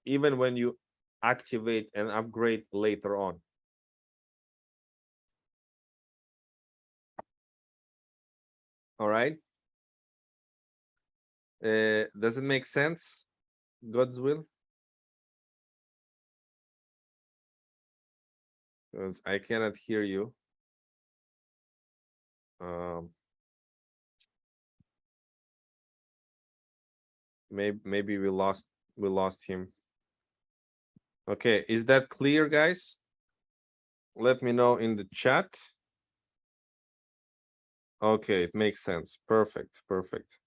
even when you activate and upgrade later on. All right. Does it make sense? God's will? Because I cannot hear you. Maybe we lost him. Okay, is that clear, guys? Let me know in the chat. Okay, it makes sense. Perfect, perfect.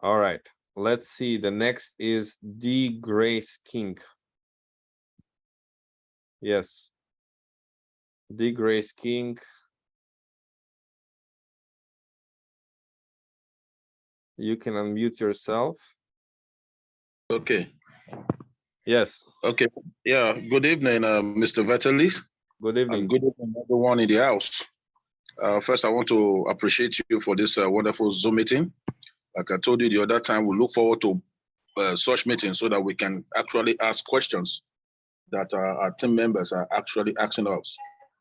All right, let's see. The next is D Grace King. Yes. D Grace King. You can unmute yourself. Okay. Yes. Okay. Yeah. Good evening, Mr. Vitalis. Good evening. And good evening, everyone in the house. First, I want to appreciate you for this wonderful Zoom meeting. Like I told you the other time, we look forward to such meetings so that we can actually ask questions that our team members are actually asking us.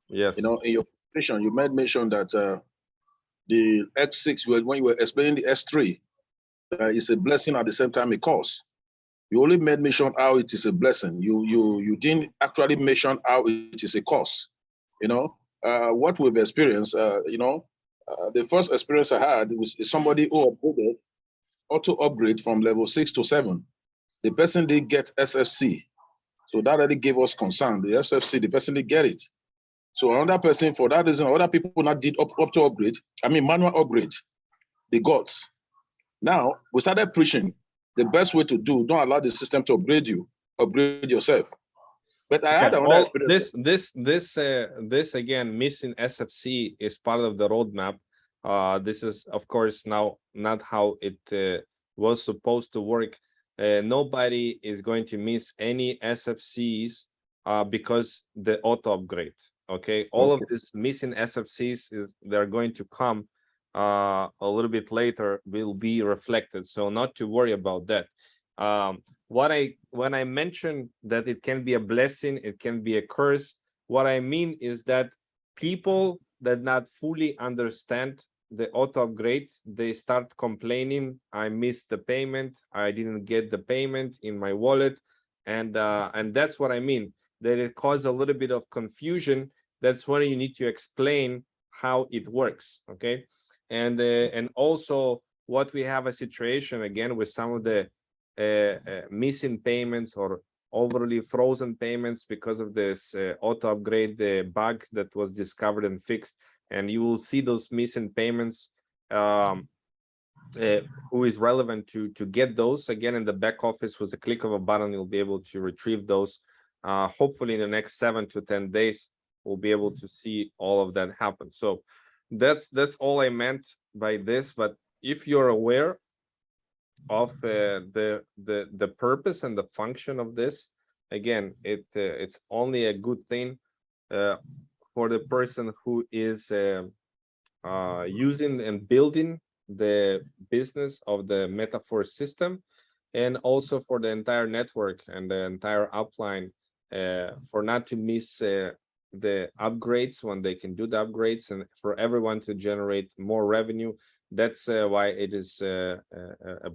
Yes. You know, in your presentation, you made mention that the X6, when you were explaining the S3, is a blessing at the same time a curse. You only made mention how it is a blessing. You didn't actually mention how it is a curse. You know, what we've experienced, the first experience I had was somebody who upgraded, auto upgrade from level 6 to 7. The person did get SFC. So that already gave us concern. The SFC, the person didn't get it. So another person, for that reason, other people not did up to upgrade. I mean, manual upgrade. They got. Now, we started preaching the best way to do, don't allow the system to upgrade you, upgrade yourself. But I had another experience. This again, missing SFC is part of the roadmap. This is, of course, now not how it was supposed to work. Nobody is going to miss any SFCs because the auto upgrade. Okay, all of this missing SFCs they're going to come a little bit later, will be reflected. So not to worry about that. When I mentioned that it can be a blessing, it can be a curse, what I mean is that people that not fully understand the auto upgrade, they start complaining, I missed the payment, I didn't get the payment in my wallet, and that's what I mean, that it caused a little bit of confusion. That's when you need to explain how it works. Okay, and also what we have a situation again with some of the missing payments or overly frozen payments because of this auto upgrade, the bug that was discovered and fixed, and you will see those missing payments. Who is relevant to get those again in the back office with a click of a button, you'll be able to retrieve those. Hopefully in the next 7 to 10 days we'll be able to see all of that happen. So that's all I meant by this. But if you're aware of the purpose and the function of this, again, it's only a good thing for the person who is using and building the business of the Metaverse system, and also for the entire network and the entire upline, for not to miss the upgrades when they can do the upgrades, and for everyone to generate more revenue. That's why it is a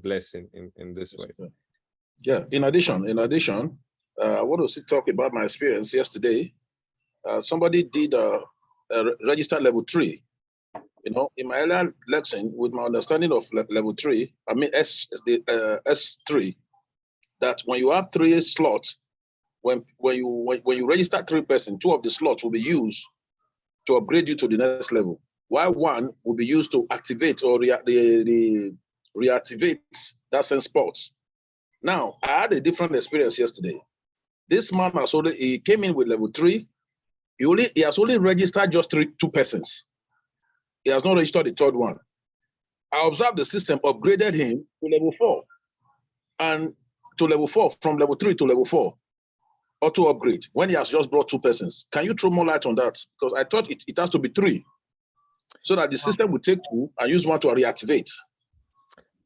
blessing in this way. Yeah. In addition, I want to talk about my experience yesterday. Somebody did register level 3. You know, in my earlier lesson, with my understanding of level 3, I mean S3, that when you have 3 slots, when you register 3 persons, 2 of the slots will be used to upgrade you to the next level, while 1 will be used to activate or reactivate that same spot. Now, I had a different experience yesterday. This man he came in with level 3. He has only registered just 2 persons. He has not registered the 3rd one. I observed the system upgraded him to level 4, and to level 4, from level 3 to level 4, auto upgrade, when he has just brought 2 persons. Can you throw more light on that? Because I thought it has to be 3, so that the system will take 2 and use 1 to reactivate.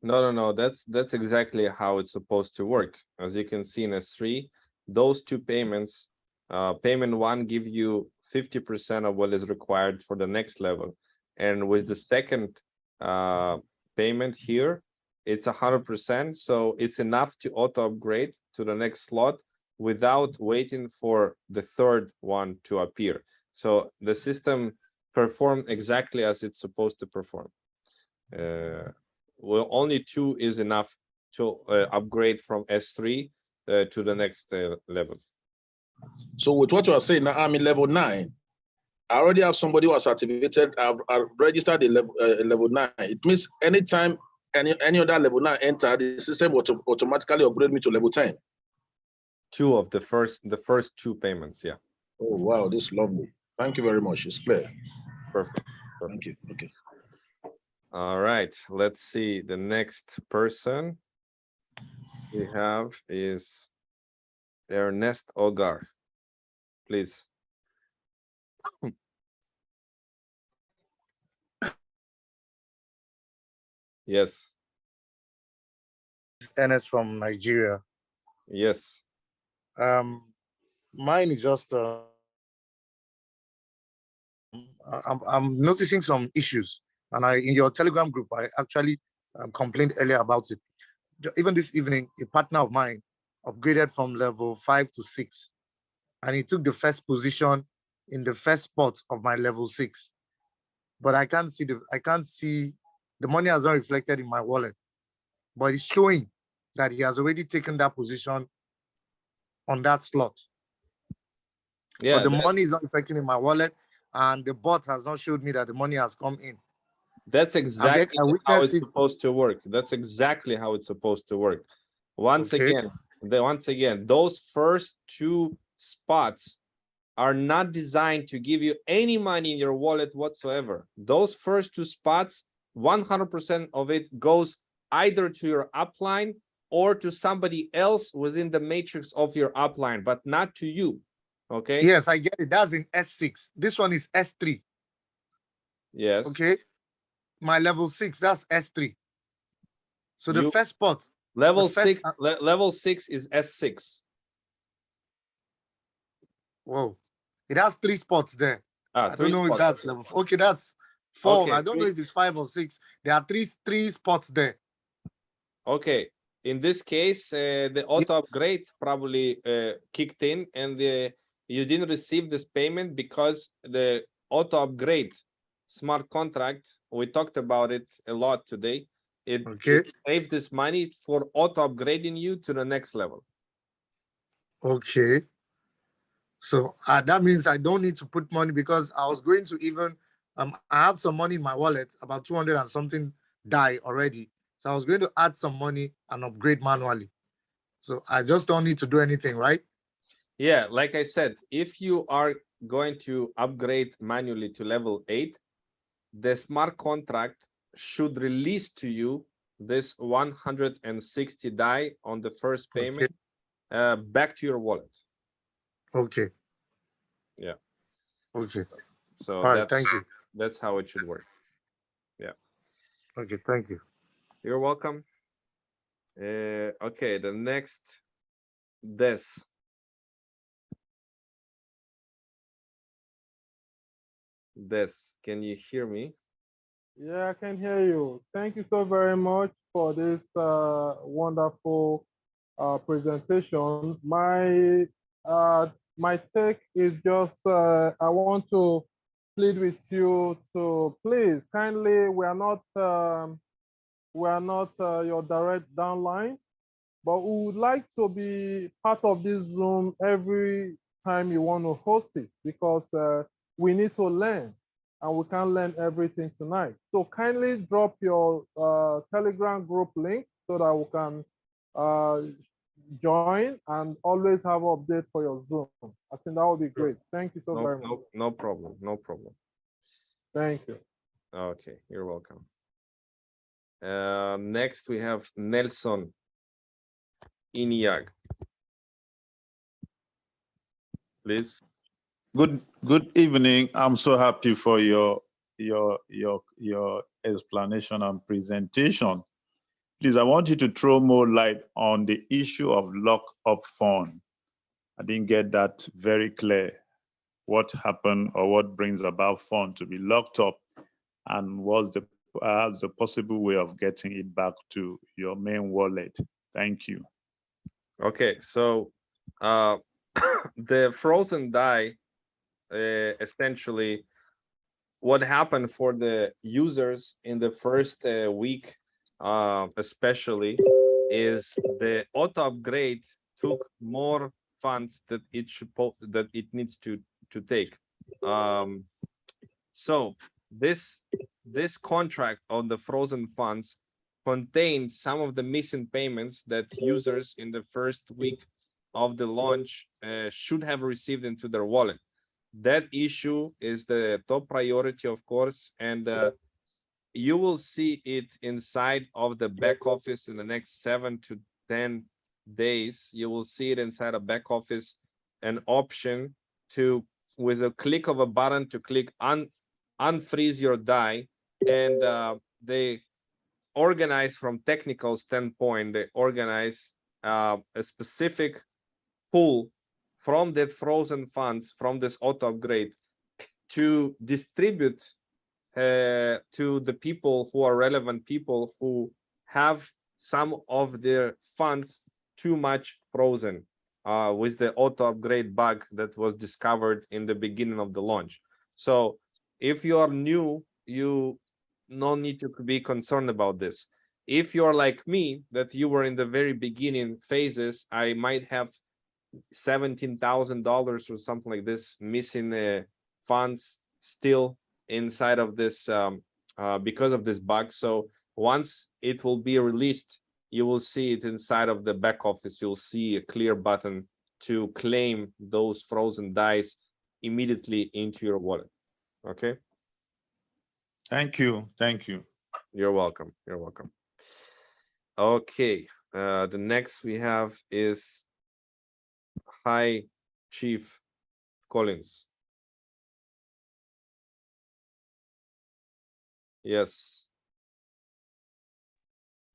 No, that's exactly how it's supposed to work. As you can see in S3, those 2 payments, payment 1 give you 50% of what is required for the next level, and with the second payment here, it's 100%. So it's enough to auto upgrade to the next slot without waiting for the 3rd one to appear. So the system performed exactly as it's supposed to perform. Well, only 2 is enough to upgrade from S3 to the next level. So with what you are saying now, I'm in level 9. I already have somebody who has activated. I've registered a level 9. It means anytime any other level 9 enter, the system will automatically upgrade me to level 10. 2 of the first 2 payments. Yeah. Oh wow, this is lovely. Thank you very much. It's clear. Perfect. Thank you. Okay. All right. Let's see. The next person we have is Ernest Ogar. Please. Yes. Ernest from Nigeria. Yes. Mine is just I'm noticing some issues, and in your Telegram group, I actually complained earlier about it. Even this evening, a partner of mine upgraded from level 5 to 6, and he took the first position in the first spot of my level 6. But I can't see the money has not reflected in my wallet, but it's showing that he has already taken that position on that slot. Yeah, But the money is not reflecting in my wallet, and the bot has not showed me that the money has come in. that's exactly I how witnessed it's it. supposed to work. That's exactly how it's supposed to work. Once Okay. again, those first two spots are not designed to give you any money in your wallet whatsoever. Those first two spots, 100% of it goes either to your upline or to somebody else within the matrix of your upline, but not to you. Okay. Yes, I get it. That's in S6. This one is S3. Yes. Okay. My level 6, that's S3. So the You first spot, level the first, 6, level 6 is S6. whoa, it has 3 spots there. I don't Three know if spots. that's level 4. Okay, that's 4. Okay, I don't know if it's 5 or 6. There are three spots there. Okay, in this case, the auto upgrade probably kicked in, and you didn't receive this payment because the auto upgrade smart contract, we talked about it a lot today. It saved this money for auto upgrading you to the next level. Okay. So that means I don't need to put money, because I was going to even, I have some money in my wallet, about 200 and something DAI already. So I was going to add some money and upgrade manually. So I just don't need to do anything, right? Yeah, like I said, if you are going to upgrade manually to level 8, the smart contract should release to you this 160 DAI on the first payment back to your wallet. Okay. Yeah. Okay. So all right, thank you. That's how it should work. Yeah. Okay, thank you. You're welcome. Okay, the next, Des. Can you hear me? Yeah, I can hear you. Thank you so very much for this wonderful presentation. My take is just I want to plead with you to please kindly, we are not your direct downline, but we would like to be part of this Zoom every time you want to host it, because we need to learn, and we can't learn everything tonight. So kindly drop your Telegram group link so that we can join and always have update for your Zoom. I think that would be great. Thank you so very much. No problem. No problem. Thank you. Okay, you're welcome. Next, we have Nelson Inyag. Please. Good evening. I'm so happy for your explanation and presentation. Please, I want you to throw more light on the issue of lock-up fund. I didn't get that very clear. What happened, or what brings about fund to be locked up, and what's the possible way of getting it back to your main wallet? Thank you. Okay, so the frozen DAI, essentially, what happened for the users in the first week, especially, is the auto upgrade took more funds that it needs to take. So this contract on the frozen funds contained some of the missing payments that users in the first week of the launch should have received into their wallet. That issue is the top priority, of course, and you will see it inside of the back office in the next 7 to 10 days. You will see it inside a back office, an option to, with a click of a button, to click unfreeze your DAI, and they organize from technical standpoint. They organize a specific pool from that frozen funds from this auto upgrade to distribute to the people who are relevant, people who have some of their funds too much frozen with the auto upgrade bug that was discovered in the beginning of the launch. So if you are new, you no need to be concerned about this. If you're like me, that you were in the very beginning phases, I might have $17,000 or something like this missing funds still inside of this because of this bug. So once it will be released, you will see it inside of the back office. You'll see a clear button to claim those frozen DAIs immediately into your wallet. Okay. Thank you. Thank you. You're welcome. You're welcome. Okay. The next we have is Hi, Chief Collins. Yes.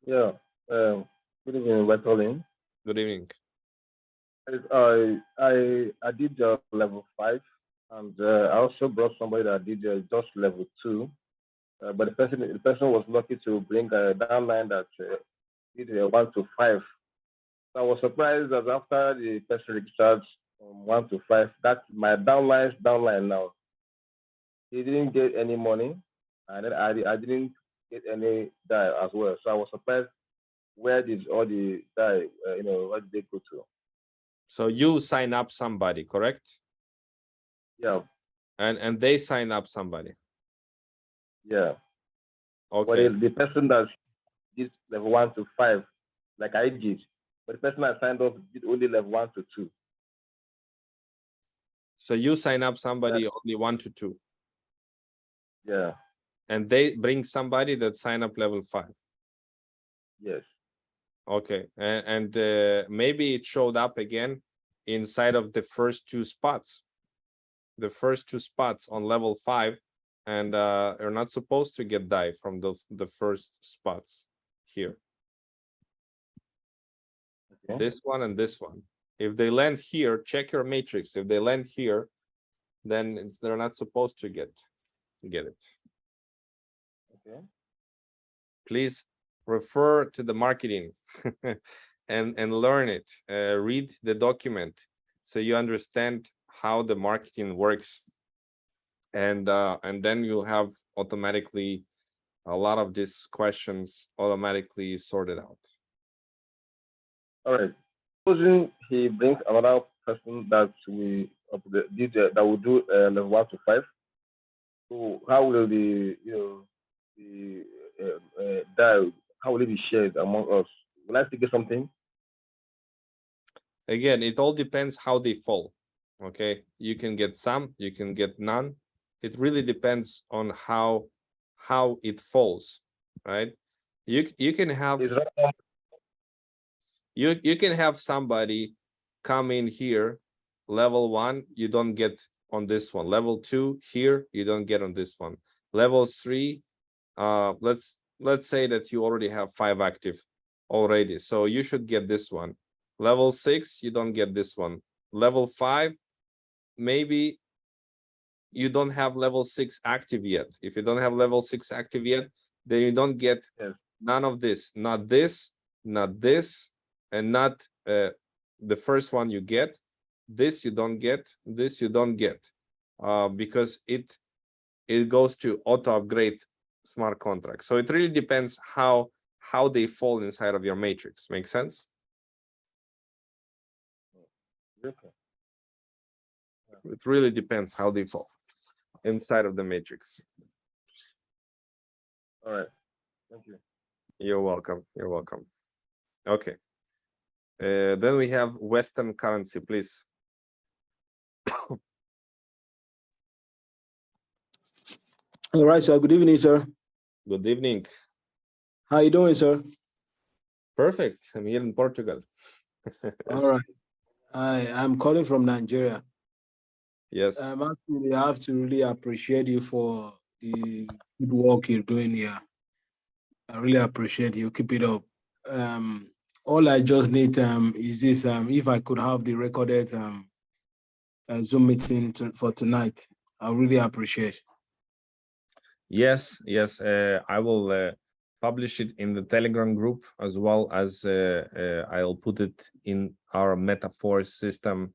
Yeah. Good evening, Wetolin. Good evening. I did level 5, and I also brought somebody that did just level 2. But the person was lucky to bring a downline that did 1 to 5. So I was surprised that after the person registered from 1 to 5, that my downline's downline now. He didn't get any money, and then I didn't get any DAI as well. So I was surprised. Where did all the DAI, where did they go to? So you sign up somebody, correct? Yeah. And they sign up somebody. Yeah. Okay. But the person that did level 1 to 5, like I did, but the person that signed up did only level 1 to 2. So you sign up somebody only 1 to 2. Yeah. And they bring somebody that sign up level 5. Yes. Okay. And maybe it showed up again inside of the first 2 spots. The first 2 spots on level 5, and you're not supposed to get DAI from the first spots here. Okay. This one and this one. If they land here, check your matrix. If they land here, then they're not supposed to get it. Okay. Please refer to the marketing and learn it. Read the document so you understand how the marketing works, and then you'll have automatically a lot of these questions automatically sorted out. All right. Supposing he brings another person that we did that will do level 1 to 5. So how will the DAI, how will it be shared among us? Will I still get something? Again, it all depends how they fall. Okay, you can get some, you can get none. It really depends on how it falls, right? You can have you can have somebody come in here, level 1, you don't get on this one. Level 2 here, you don't get on this one. Level 3, let's say that you already have 5 active already, so you should get this one. Level 6, you don't get this one. Level 5, maybe you don't have level 6 active yet. If you don't have level 6 active yet, then you don't get none of this, not this, not this, and not the first one you get. This you don't get, this you don't get, because it goes to auto upgrade smart contract. So it really depends how they fall inside of your matrix. Make sense? Okay. It really depends how they fall inside of the matrix. All right. Thank you. You're welcome. You're welcome. Okay. Then we have Western currency, please. All right, sir. Good evening, sir. Good evening. How you doing, sir? Perfect. I'm here in Portugal. All right. I'm calling from Nigeria. Yes. Actually, I have to really appreciate you for the good work you're doing here. I really appreciate you. Keep it up. All I just need is this. If I could have the recorded Zoom meeting for tonight, I really appreciate. Yes. I will publish it in the Telegram group, as well as I'll put it in our Metaverse system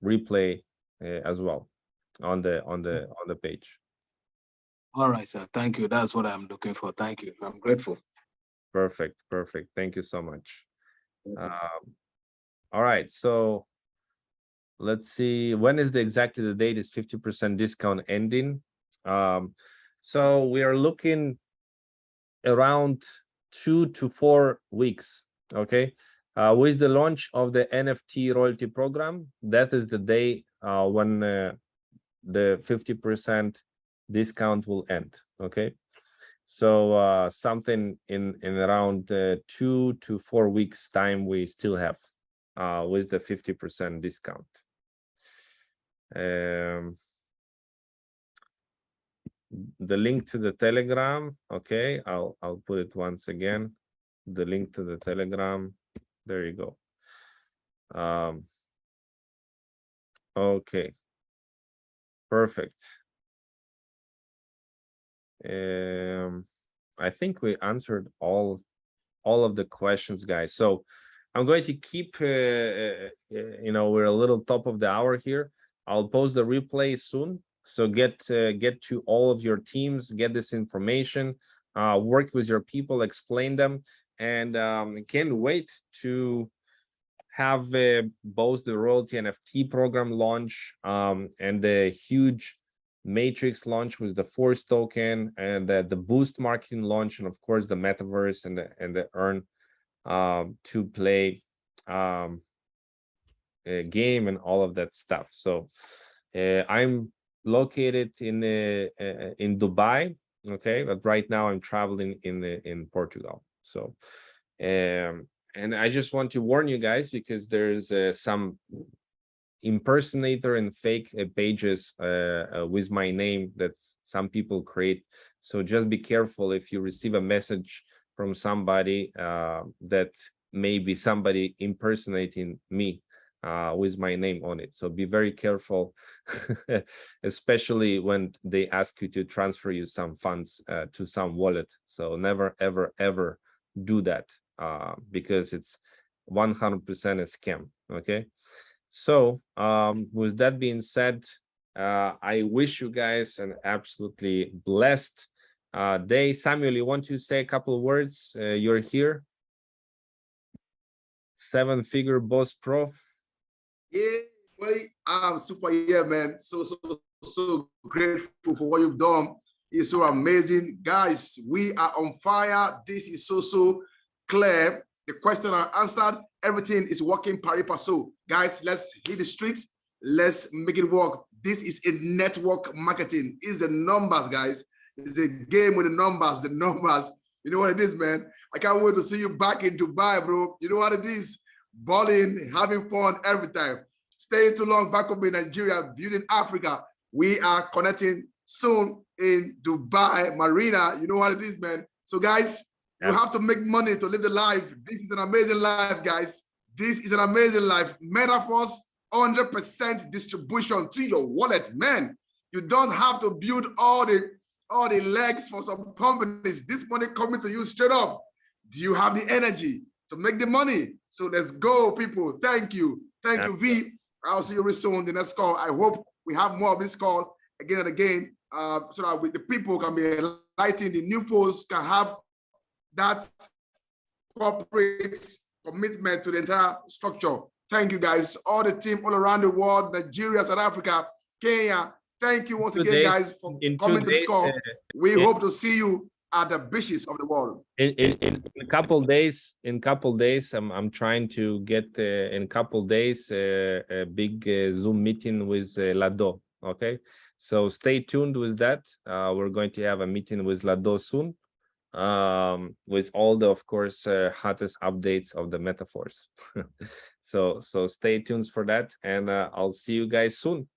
replay as well on the page. All right, sir. Thank you. That's what I'm looking for. Thank you. I'm grateful. Perfect. Thank you so much. All right, so let's see, when is exactly the date is 50% discount ending? So we are looking around 2 to 4 weeks, okay? With the launch of the NFT royalty program, that is the day when the 50% discount will end, okay? So something in around 2 to 4 weeks time we still have with the 50% discount. The link to the Telegram, okay, I'll put it once again. The link to the Telegram, there you go. Okay, perfect. I think we answered all of the questions, guys. So I'm going to keep you know, we're a little top of the hour here. I'll post the replay soon, so get to all of your teams, get this information, work with your people, explain them, and can't wait to have both the royalty NFT program launch and the huge matrix launch with the Force token, and the boost marketing launch, and of course the metaverse and the earn to play a game and all of that stuff. So I'm located in Dubai, okay, but right now I'm traveling in Portugal. So and I just want to warn you guys, because there's some impersonator and fake pages with my name that some people create. So just be careful if you receive a message from somebody that may be somebody impersonating me with my name on it. So be very careful, especially when they ask you to transfer you some funds to some wallet. So never, ever, ever do that because it's 100% a scam. Okay. So with that being said, I wish you guys an absolutely blessed day. Samuel, you want to say a couple of words? You're here. 7-figure boss pro. Yeah, buddy, I'm super here, man. So grateful for what you've done. It's so amazing. Guys, we are on fire. This is so clear. The question I answered, everything is working pari passu. Guys, let's hit the streets. Let's make it work. This is a network marketing. It's the numbers, guys. It's a game with the numbers, You know what it is, man? I can't wait to see you back in Dubai, bro. You know what it is? Balling, having fun every time. Staying too long back up in Nigeria, building Africa. We are connecting soon in Dubai Marina. You know what it is, man. So guys, you have to make money to live the life. This is an amazing life, guys. This is an amazing life. Metaverse, 100% distribution to your wallet, man. You don't have to build all the legs for some companies. This money coming to you straight up. Do you have the energy to make the money? So let's go, people. Thank you. Thank you, V. I'll see you very soon on the next call. I hope we have more of this call again and again, so that the people can be enlightened, the new folks can have that corporate commitment to the entire structure. Thank you, guys. All the team all around the world, Nigeria, South Africa, Kenya. Thank you once again, guys, for coming to this call. We hope to see you at the beaches of the world. In a couple days, I'm trying to get in a couple days a big Zoom meeting with Lado. Okay, so stay tuned with that. We're going to have a meeting with Lado soon, with all the, of course, hottest updates of the Metaverse. So stay tuned for that, and I'll see you guys soon.